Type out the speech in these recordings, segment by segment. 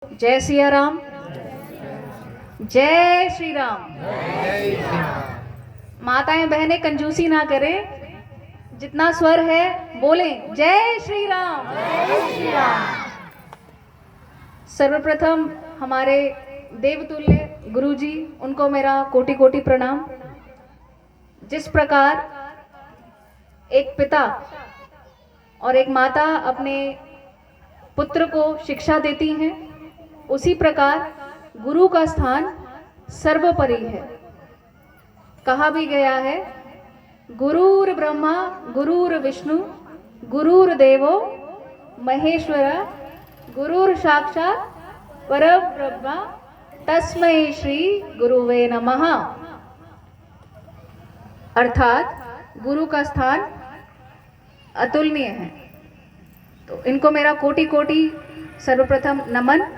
जय सिया राम, जय श्री राम। माताएं बहनें कंजूसी ना करें, जितना स्वर है बोले जय श्री राम। सर्वप्रथम हमारे देवतुल्य गुरुजी, उनको मेरा कोटि कोटि प्रणाम। जिस प्रकार एक पिता और एक माता अपने पुत्र को शिक्षा देती हैं, उसी प्रकार गुरु का स्थान सर्वोपरि है। कहा भी गया है, गुरुर् ब्रह्मा गुरुर् विष्णु गुरुर्देवो महेश्वर गुरुर् साक्षात् परब्रह्म तस्मै श्री गुरुवे नमः। अर्थात गुरु का स्थान अतुलनीय है। तो इनको मेरा कोटि कोटि सर्वप्रथम नमन।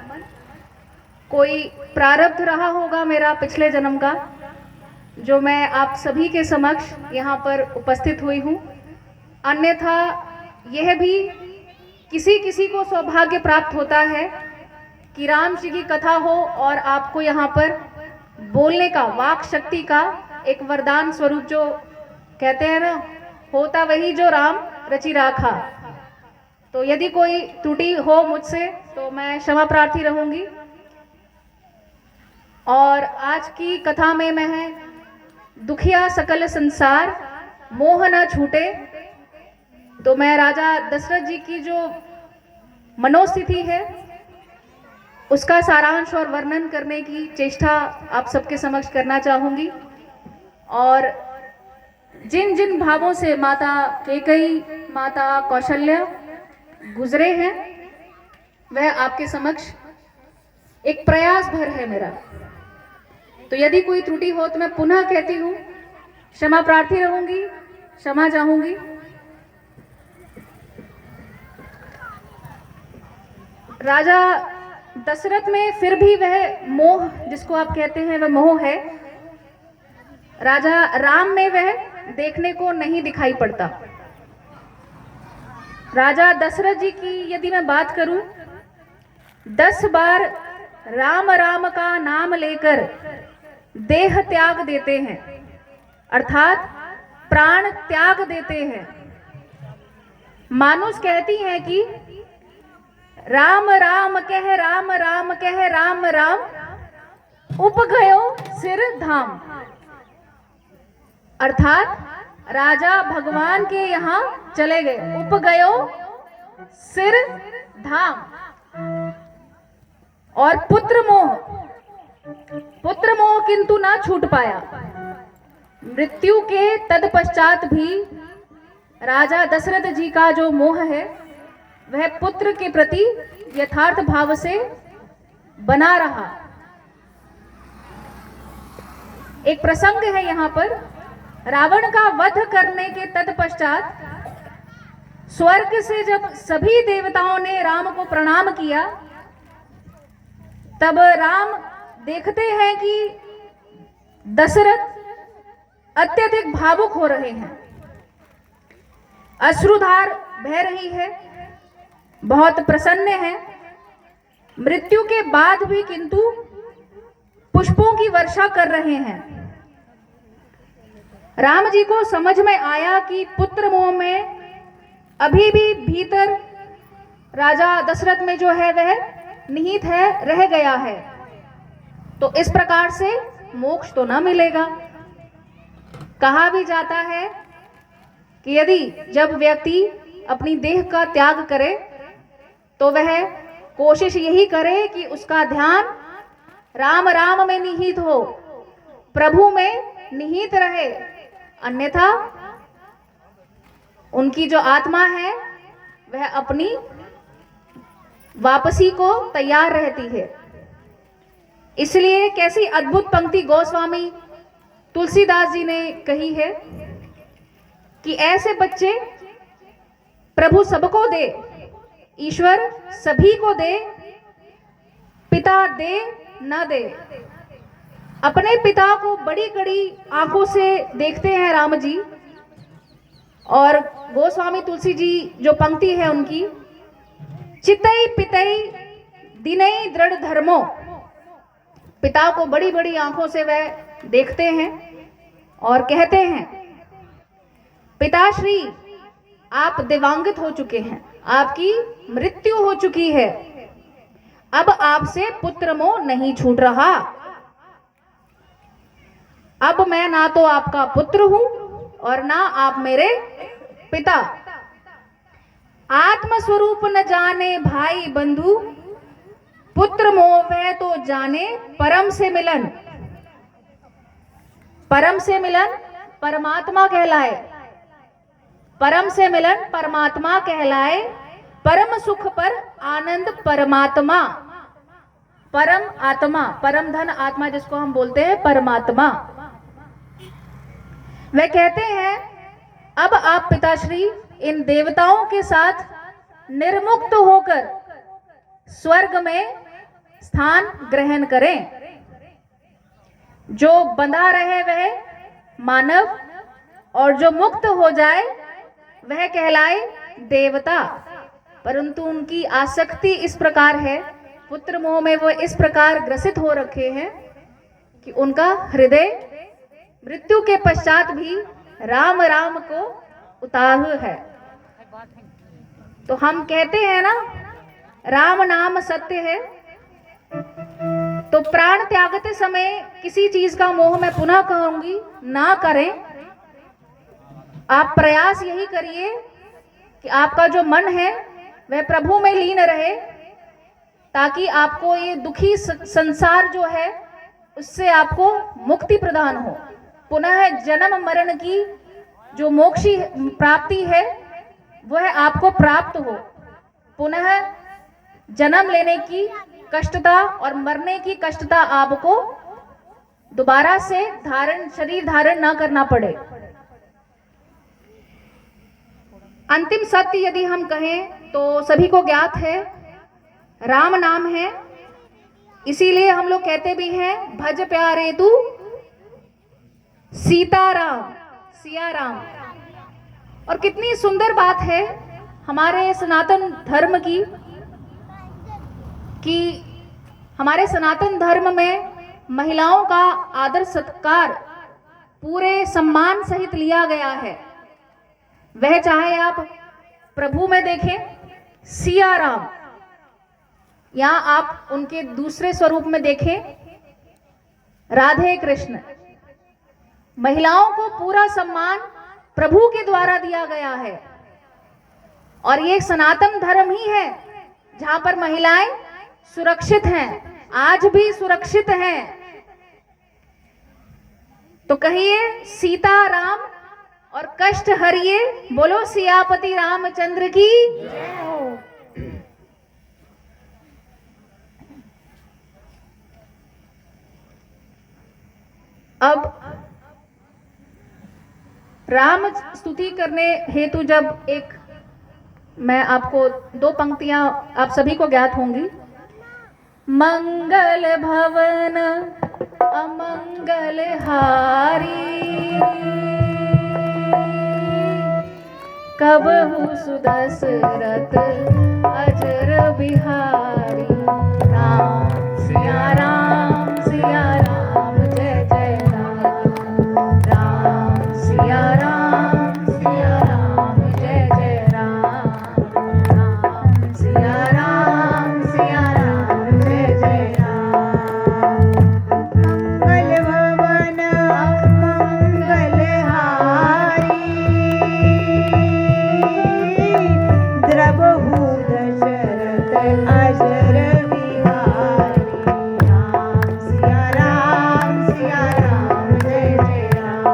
कोई प्रारब्ध रहा होगा मेरा पिछले जन्म का, जो मैं आप सभी के समक्ष यहाँ पर उपस्थित हुई हूँ। अन्यथा यह भी किसी किसी को सौभाग्य प्राप्त होता है कि राम जी की कथा हो और आपको यहाँ पर बोलने का, वाक शक्ति का एक वरदान स्वरूप, जो कहते हैं ना, होता वही जो राम रचि राखा। तो यदि कोई त्रुटि हो मुझसे तो मैं क्षमा प्रार्थी रहूंगी। और आज की कथा में मैं है, दुखिया सकल संसार मोह न छूटे। तो मैं राजा दशरथ जी की जो मनोस्थिति है उसका सारांश और वर्णन करने की चेष्टा आप सबके समक्ष करना चाहूंगी। और जिन जिन भावों से माता कैकेयी, माता कौशल्या गुजरे हैं, वह आपके समक्ष एक प्रयास भर है मेरा। तो यदि कोई त्रुटि हो तो मैं पुनः कहती हूँ, क्षमा प्रार्थी रहूंगी, क्षमा चाहूंगी। राजा दशरथ में फिर भी वह मोह, जिसको आप कहते हैं, वह मोह है। राजा राम में वह देखने को नहीं दिखाई पड़ता। राजा दशरथ जी की यदि मैं बात करूं, 10 बार राम राम का नाम लेकर देह त्याग देते हैं, अर्थात प्राण त्याग देते हैं। मानुष कहती है कि राम राम कह राम राम कह राम राम उप गयो सिर धाम। अर्थात राजा भगवान के यहाँ चले गए, उप गयो सिर धाम। और पुत्र मोह किंतु ना छूट पाया। मृत्यु के तत्पश्चात भी राजा दशरथ जी का जो मोह है, वह पुत्र के प्रति यथार्थ भाव से बना रहा। एक प्रसंग है यहाँ पर, रावण का वध करने के तत्पश्चात स्वर्ग से जब सभी देवताओं ने राम को प्रणाम किया, तब राम देखते हैं कि दशरथ अत्यधिक भावुक हो रहे हैं, अश्रुधार बह रही है, बहुत प्रसन्न है। मृत्यु के बाद भी किंतु पुष्पों की वर्षा कर रहे हैं। राम जी को समझ में आया कि पुत्र मोह में अभी भी भीतर राजा दशरथ में जो है वह निहित है, रह गया है। तो इस प्रकार से मोक्ष तो ना मिलेगा। कहा भी जाता है कि यदि जब व्यक्ति अपनी देह का त्याग करे तो वह कोशिश यही करे कि उसका ध्यान राम राम में निहित हो, प्रभु में निहित रहे। अन्यथा उनकी जो आत्मा है वह अपनी वापसी को तैयार रहती है। इसलिए कैसी अद्भुत पंक्ति गोस्वामी तुलसीदास जी ने कही है कि ऐसे बच्चे प्रभु सबको दे, ईश्वर सभी को दे, पिता दे न दे। अपने पिता को बड़ी कड़ी आंखों से देखते हैं राम जी। और गोस्वामी तुलसी जी जो पंक्ति है उनकी, चितई पितई दिनई दृढ़ धर्मो, पिता को बड़ी बड़ी आंखों से वह देखते हैं और कहते हैं, पिताश्री आप दिवांगित हो चुके हैं, आपकी मृत्यु हो चुकी है, अब आपसे पुत्र मोह नहीं छूट रहा। अब मैं ना तो आपका पुत्र हूं और ना आप मेरे पिता। आत्मस्वरूप न जाने भाई बंधु, पुत्र मोह वह तो जाने परम से मिलन। परम से मिलन परमात्मा कहलाए, परम से मिलन परमात्मा कहलाए, परम सुख पर आनंद परमात्मा। परम आत्मा, परम धन आत्मा जिसको हम बोलते हैं परमात्मा। वे कहते हैं, अब आप पिताश्री इन देवताओं के साथ निर्मुक्त होकर स्वर्ग में स्थान ग्रहण करें। जो बंधा रहे वह मानव और जो मुक्त हो जाए वह कहलाए देवता। परंतु उनकी आसक्ति इस प्रकार है, पुत्र मोह में वो इस प्रकार ग्रसित हो रखे हैं कि उनका हृदय मृत्यु के पश्चात भी राम राम को उतारू है। तो हम कहते हैं ना, राम नाम सत्य है। तो प्राण त्यागते समय किसी चीज का मोह मैं पुनः कहूंगी ना करें। आप प्रयास यही करिए कि आपका जो मन है वह प्रभु में लीन रहे, ताकि आपको ये दुखी संसार जो है उससे आपको मुक्ति प्रदान हो। पुनः जन्म मरण की जो मोक्षी प्राप्ति है वह आपको प्राप्त हो। पुनः जन्म लेने की कष्टता और मरने की कष्टता आपको दोबारा से शरीर धारण न करना पड़े। अंतिम सत्य यदि हम कहें तो सभी को ज्ञात है, राम नाम है। इसीलिए हम लोग कहते भी हैं, भज प्यारे तू सीताराम, सिया राम। और कितनी सुंदर बात है हमारे सनातन धर्म की, कि हमारे सनातन धर्म में महिलाओं का आदर सत्कार पूरे सम्मान सहित लिया गया है। वह चाहे आप प्रभु में देखें सिया राम, या आप उनके दूसरे स्वरूप में देखें राधे कृष्ण। महिलाओं को पूरा सम्मान प्रभु के द्वारा दिया गया है। और ये सनातन धर्म ही है जहां पर महिलाएं सुरक्षित हैं, आज भी सुरक्षित हैं। तो कहिए सीता राम और कष्ट हरिए, बोलो सियापति रामचंद्र की। अब राम स्तुति करने हेतु जब एक मैं आपको दो पंक्तियां आप सभी को ज्ञात होंगी। मंगल भवन अमंगल हारी, कबहु सुदशरथ अजर बिहारी। राम सिया राम जय जय राम। राम सिया राम जय जय राम। राम सिया राम जय जय राम। मंगल भवन अमंगल हारी, द्रबहु दशरथ अजर बिहारी। राम सिया राम जय जय राम।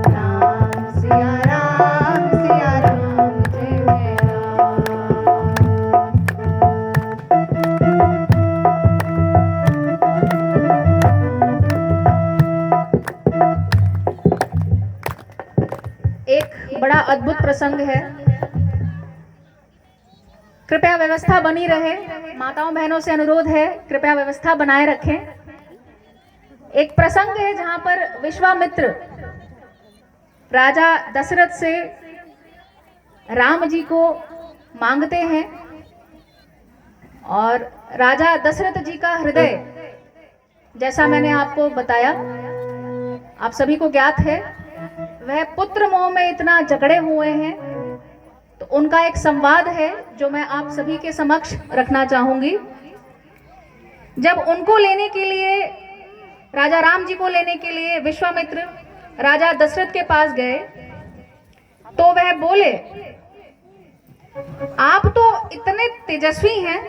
राम सिया राम जय जय राम। एक बड़ा अद्भुत प्रसंग है, कृपया व्यवस्था बनी रहे। माताओं बहनों से अनुरोध है, कृपया व्यवस्था बनाए रखें। एक प्रसंग है जहां पर विश्वामित्र राजा दशरथ से राम जी को मांगते हैं और राजा दशरथ जी का हृदय, जैसा मैंने आपको बताया, आप सभी को ज्ञात है, वह पुत्र मोह में इतना जकड़े हुए हैं। तो उनका एक संवाद है जो मैं आप सभी के समक्ष रखना चाहूंगी। जब उनको लेने के लिए, राजा राम जी को लेने के लिए विश्वामित्र राजा दशरथ के पास गए, तो वह बोले, आप तो इतने तेजस्वी हैं,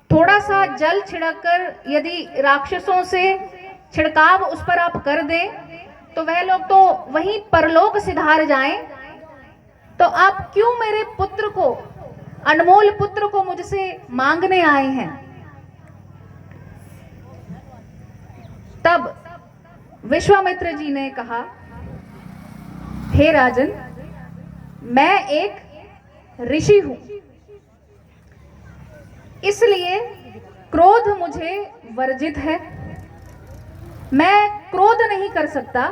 थोड़ा सा जल छिड़ककर यदि राक्षसों से छिड़काव उस पर आप कर दें तो वह लोग तो वहीं परलोक सिधार जाएं, तो आप क्यों मेरे पुत्र को, अनमोल पुत्र को मुझसे मांगने आए हैं। तब विश्वामित्र जी ने कहा, हे राजन, मैं एक ऋषि हूं, इसलिए क्रोध मुझे वर्जित है, मैं क्रोध नहीं कर सकता।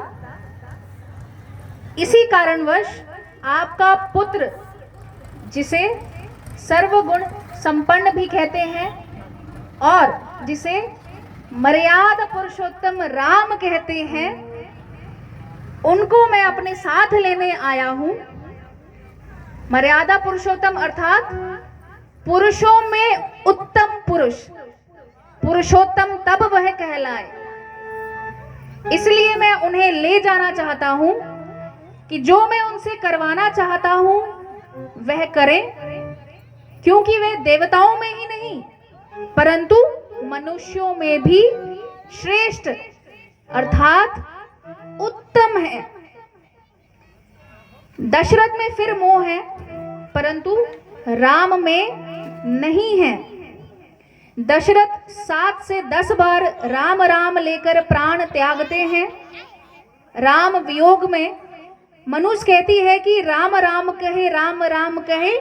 इसी कारणवश आपका पुत्र, जिसे सर्वगुण संपन्न भी कहते हैं और जिसे मर्यादा पुरुषोत्तम राम कहते हैं, उनको मैं अपने साथ लेने आया हूं। मर्यादा पुरुषोत्तम अर्थात पुरुषों में उत्तम पुरुष, पुरुषोत्तम तब वह कहलाए। इसलिए मैं उन्हें ले जाना चाहता हूं कि जो मैं उनसे करवाना चाहता हूं वह करें, क्योंकि वे देवताओं में ही नहीं परंतु मनुष्यों में भी श्रेष्ठ अर्थात उत्तम है। दशरथ में फिर मोह है परंतु राम में नहीं है। दशरथ 7 से 10 बार राम राम लेकर प्राण त्यागते हैं। राम वियोग में मनुष्य कहती है कि राम राम कहे, राम राम कहे,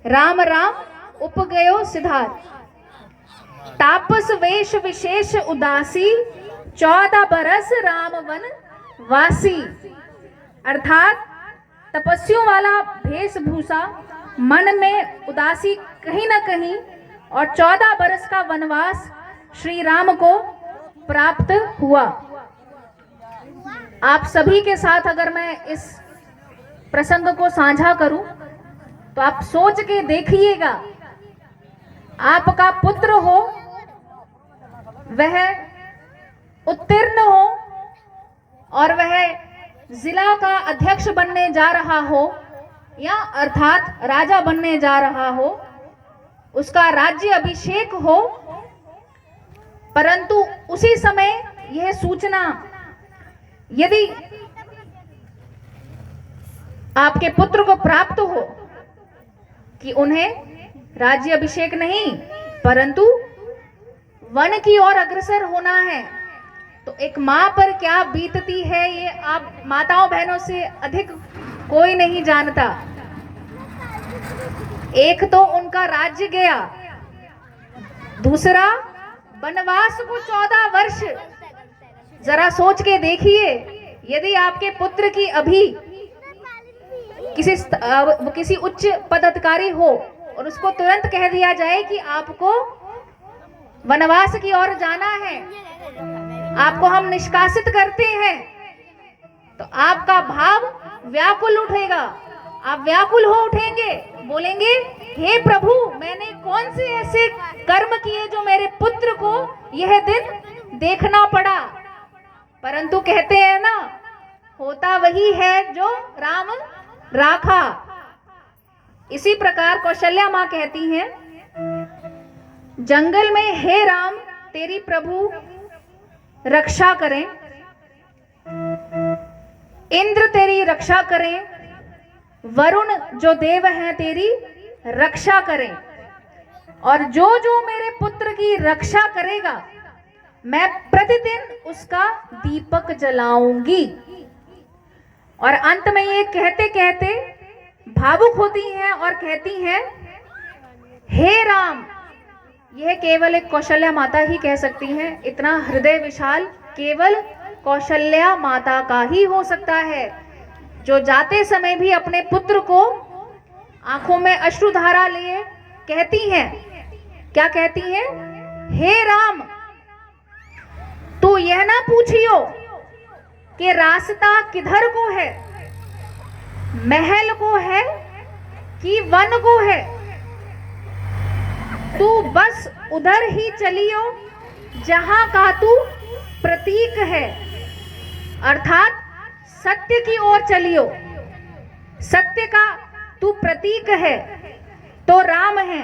राम राम उपगयो सिधार। तापस वेश विशेष उदासी, 14 बरस राम वन वासी। अर्थात तपस्वियों वाला वेशभूषा, मन में उदासी कहीं ना कहीं, और 14 बरस का वनवास श्री राम को प्राप्त हुआ। आप सभी के साथ अगर मैं इस प्रसंग को साझा करूं तो आप सोच के देखिएगा, आपका पुत्र हो, वह उत्तीर्ण हो और वह जिला का अध्यक्ष बनने जा रहा हो या अर्थात राजा बनने जा रहा हो, उसका राज्य अभिषेक हो, परंतु उसी समय यह सूचना यदि आपके पुत्र को प्राप्त हो कि उन्हें राज्य अभिषेक नहीं परंतु वन की ओर अग्रसर होना है, तो एक मां पर क्या बीतती है ये आप माताओं बहनों से अधिक कोई नहीं जानता। एक तो उनका राज्य गया, दूसरा वनवास को 14 वर्ष। जरा सोच के देखिए, यदि आपके पुत्र की अभी किसी उच्च पदाधिकारी हो और उसको तुरंत कह दिया जाए कि आपको वनवास की ओर जाना है, आपको हम निष्कासित करते हैं, तो आपका भाव व्याकुल उठेगा, आप व्याकुल हो उठेंगे, बोलेंगे हे प्रभु, मैंने कौन से ऐसे कर्म किए जो मेरे पुत्र को यह दिन देखना पड़ा। परंतु कहते हैं ना, होता वही है जो राम राखा। इसी प्रकार कौशल्या मां कहती हैं, जंगल में हे राम तेरी प्रभु रक्षा करें, इंद्र तेरी रक्षा करें, वरुण जो देव हैं तेरी रक्षा करें, और जो जो मेरे पुत्र की रक्षा करेगा मैं प्रतिदिन उसका दीपक जलाऊंगी। और अंत में ये कहते कहते भावुक होती हैं और कहती हैं, हे राम। यह केवल एक कौशल्या माता ही कह सकती हैं। इतना हृदय विशाल केवल कौशल्या माता का ही हो सकता है, जो जाते समय भी अपने पुत्र को आंखों में अश्रुधारा लिए कहती हैं, क्या कहती है? हे राम, तू यह ना पूछियो कि रास्ता किधर को है, महल को है कि वन को है। तू बस उधर ही चलियो जहां का तू प्रतीक है, अर्थात सत्य की ओर चलियो। सत्य का तू प्रतीक है तो राम है,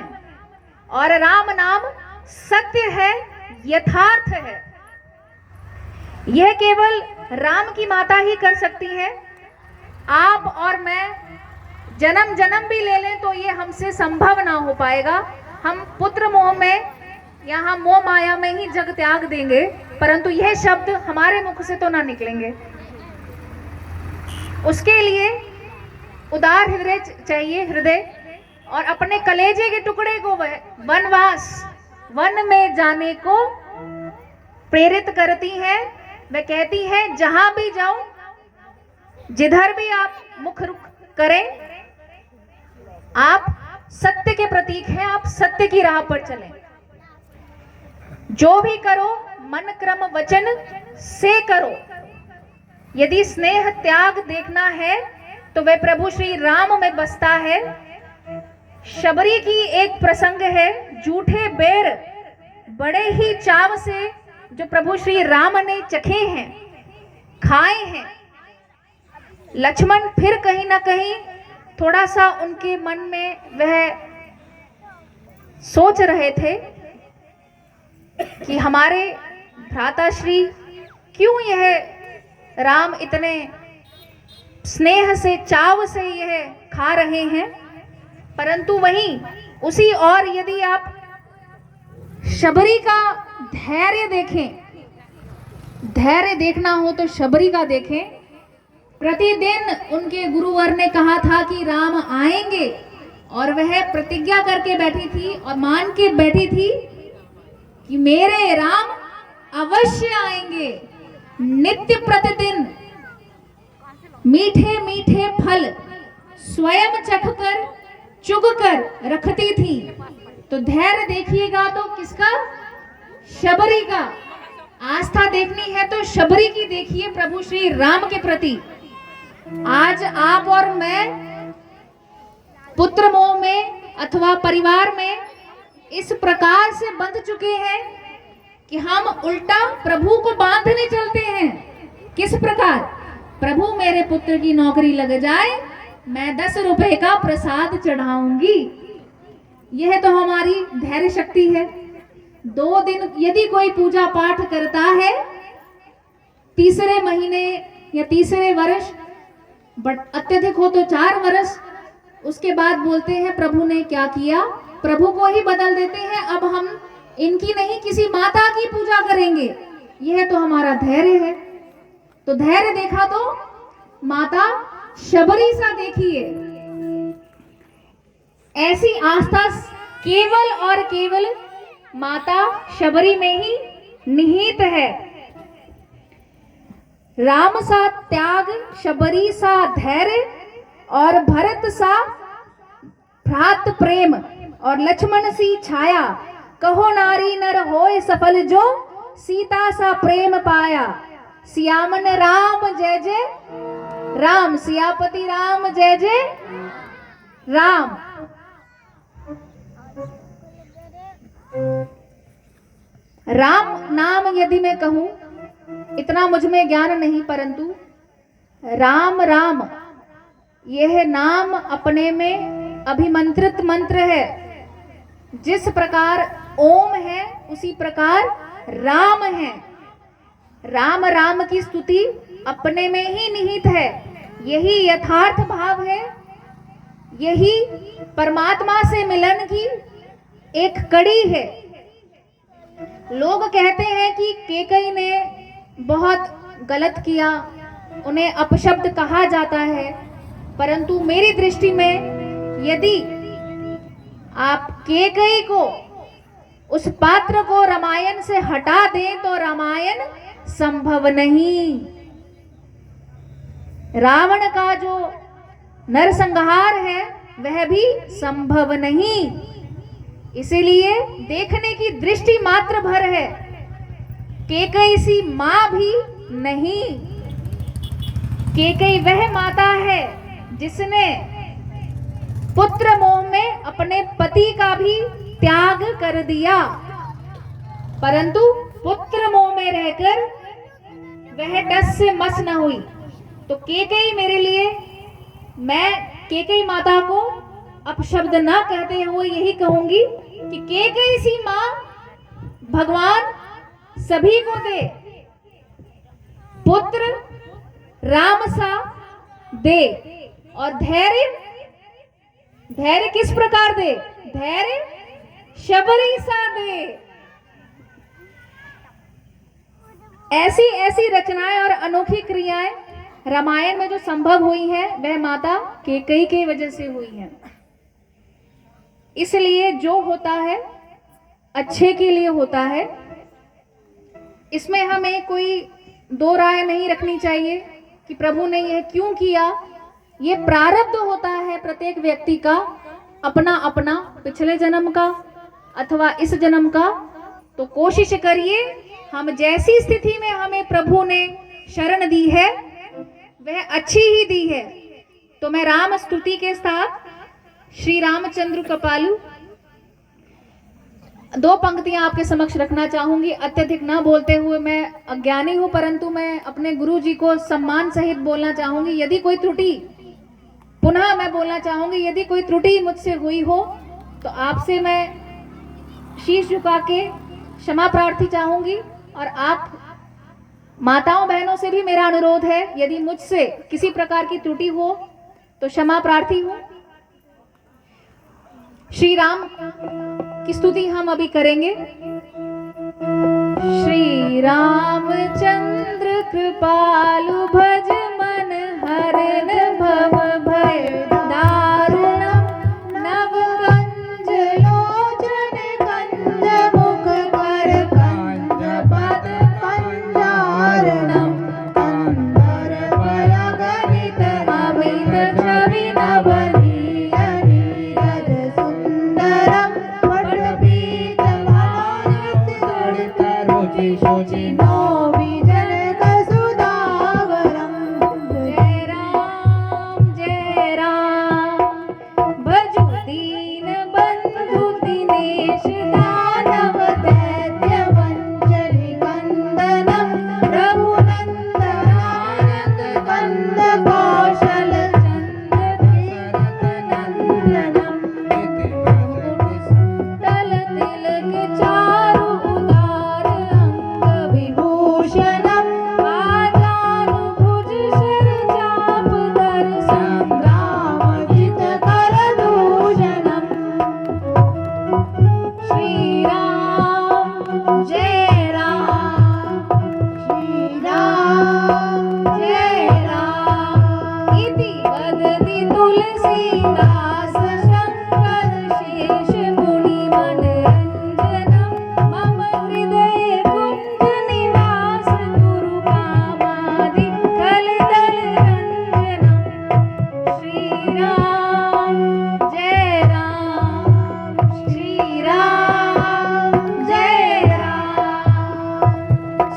और राम नाम सत्य है, यथार्थ है। यह केवल राम की माता ही कर सकती है। आप और मैं जन्म जन्म भी ले लें तो ये हमसे संभव ना हो पाएगा। हम पुत्र मोह में या हम मोह माया में ही जग त्याग देंगे, परंतु यह शब्द हमारे मुख से तो ना निकलेंगे। उसके लिए उदार हृदय चाहिए, हृदय, और अपने कलेजे के टुकड़े को वह वनवास, वन में जाने को प्रेरित करती है। वह कहती है जहां भी जाओ, जिधर भी आप मुख रुख करें, आप सत्य के प्रतीक हैं, आप सत्य की राह पर चलें। जो भी करो मन क्रम वचन से करो। यदि स्नेह त्याग देखना है तो वह प्रभु श्री राम में बसता है। शबरी की एक प्रसंग है, झूठे बेर बड़े ही चाव से जो प्रभु श्री राम ने चखे हैं, खाए हैं। लक्ष्मण फिर कहीं ना कहीं थोड़ा सा उनके मन में वह सोच रहे थे कि हमारे भ्राताश्री क्यों यह राम इतने स्नेह से, चाव से यह खा रहे हैं। परंतु वहीं उसी और यदि आप शबरी का धैर्य देखें, धैर्य देखना हो तो शबरी का देखें। प्रतिदिन उनके गुरुवर ने कहा था कि राम आएंगे, और वह प्रतिज्ञा करके बैठी थी और मान के बैठी थी कि मेरे राम अवश्य आएंगे। नित्य प्रतिदिन मीठे मीठे फल स्वयं चखकर चुग कर रखती थी। तो धैर्य देखिएगा तो किसका? शबरी का। आस्था देखनी है तो शबरी की देखिए प्रभु श्री राम के प्रति। आज आप और मैं पुत्र मोह में अथवा परिवार में इस प्रकार से बंध चुके हैं कि हम उल्टा प्रभु को बांधने चलते हैं। किस प्रकार? प्रभु मेरे पुत्र की नौकरी लग जाए, मैं 10 रुपए का प्रसाद चढ़ाऊंगी। यह तो हमारी धैर्य शक्ति है। 2 दिन यदि कोई पूजा पाठ करता है, तीसरे महीने या तीसरे वर्ष, बट अत्यधिक हो तो 4 वर्ष, उसके बाद बोलते हैं प्रभु ने क्या किया, प्रभु को ही बदल देते हैं। अब हम इनकी नहीं किसी माता की पूजा करेंगे। यह तो हमारा धैर्य है। तो धैर्य देखा तो माता शबरी सा देखिए। ऐसी आस्था केवल और केवल माता शबरी में ही निहित है। राम सा त्याग, शबरी सा धैर्य, और भरत सा भ्रात प्रेम, और लक्ष्मण सी छाया। कहो नारी नर होए सफल जो सीता सा प्रेम पाया। सियामन राम जय जय राम, सियापति राम जय जय राम। राम नाम यदि मैं कहूं, इतना मुझ में ज्ञान नहीं, परंतु राम राम यह नाम अपने में अभिमंत्रित मंत्र है। जिस प्रकार ओम है उसी प्रकार राम है। राम राम की स्तुति अपने में ही निहित है। यही यथार्थ भाव है, यही परमात्मा से मिलन की एक कड़ी है। लोग कहते हैं कि कैकेयी ने बहुत गलत किया, उन्हें अपशब्द कहा जाता है, परंतु मेरी दृष्टि में यदि आप कैकेयी को, उस पात्र को रामायण से हटा दें तो रामायण संभव नहीं। रावण का जो नरसंहार है वह भी संभव नहीं। इसीलिए देखने की दृष्टि मात्र भर है, कैकेयी सी मां भी नहीं। कैकेयी वह माता है जिसने पुत्र मोह में अपने पति का भी त्याग कर दिया, परंतु पुत्र मोह में रहकर वह टस से मस न हुई। तो कैकेयी मेरे लिए, मैं कैकेयी माता को अपशब्द न कहते हुए यही कहूंगी कि कैकेयी सी मां भगवान सभी को दे, पुत्र राम सा दे। और धैर्य, धैर्य किस प्रकार दे? धैर्य शबरी सा दे। ऐसी ऐसी रचनाएं और अनोखी क्रियाएं रामायण में जो संभव हुई है वह माता कैकेयी की वजह से हुई है। इसलिए जो होता है अच्छे के लिए होता है, इसमें हमें कोई दो राय नहीं रखनी चाहिए कि प्रभु ने यह क्यों किया। ये प्रारब्ध होता है प्रत्येक व्यक्ति का, अपना अपना, पिछले जन्म का अथवा इस जन्म का। तो कोशिश करिए, हम जैसी स्थिति में हमें प्रभु ने शरण दी है वह अच्छी ही दी है। तो मैं राम स्तुति के साथ श्री रामचंद्र कृपालु दो पंक्तियां आपके समक्ष रखना चाहूंगी। अत्यधिक ना बोलते हुए, मैं अज्ञानी हूं परंतु मैं अपने गुरु जी को सम्मान सहित बोलना चाहूंगी। यदि कोई त्रुटि, पुनः मैं बोलना चाहूंगी, यदि कोई त्रुटि मुझसे हुई हो तो आपसे मैं शीश झुका के क्षमा प्रार्थी चाहूंगी। और आप माताओं बहनों से भी मेरा अनुरोध है, यदि मुझसे किसी प्रकार की त्रुटि हो तो क्षमा प्रार्थी हूं। श्री राम की स्तुति हम अभी करेंगे। श्री रामचंद्र कृपालु भज मन हरन भव भय दारुणम नव कंज लोचन कंज मुख कर कंज पद कंजारणम कंदर बल गणित अमित छवि नवनीय नीरज सुंदरम वटपीत भानित जड़ित रुचि शुचि नो विजन कसुदावरम। जय राम भजु दीन बंधु दिनेश दानव दैत्य वंचनि कंदनम रघुनंदन आनंद कंद कौशल चंद दशरथ नंदनम तल तिलक चारु उदार अंग विभूषणम आजानुभुज शर चाप धर संग्राम जित कर दूषणम। श्री राम जय राम, श्री राम जय राम। इति वदति तुलसीदास शंकर शेष मुनि मनरंजनम मम हृदय कुंज निवास गुरु कामादि कलदल रंजनम। श्री राम जय राम, श्री राम जय राम।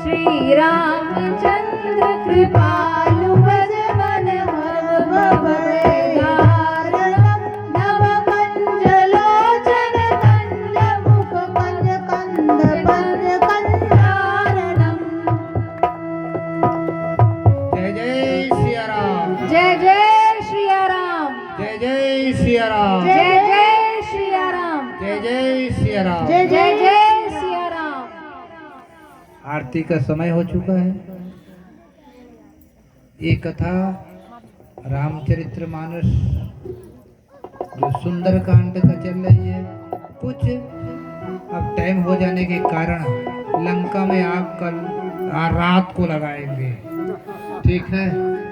श्री रामचंद्र कृपालु भज मन हर भय दारुणम नव कंज लोचन कंज मुख कंज कंद पद कंजारणम। जय जय सिया राम, जय जय श्री राम, जय जय सिया राम, जय जय श्री राम, जय जय सिया राम। जय जय जय सिया राम। आरती का समय हो चुका है। ये कथा रामचरितमानस जो सुंदरकांड का चल रही है, कुछ अब टाइम हो जाने के कारण लंका में आग कल रात को लगाएंगे। ठीक है,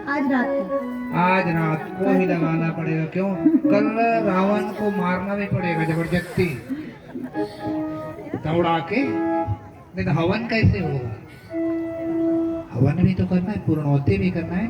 आज रात को ही लगाना पड़ेगा। क्यों? कल रावण को मारना भी पड़ेगा जबरदस्ती दौड़ा के। नहीं तो हवन कैसे होगा? हवन भी तो करना है, पूर्णोत्ति भी करना है।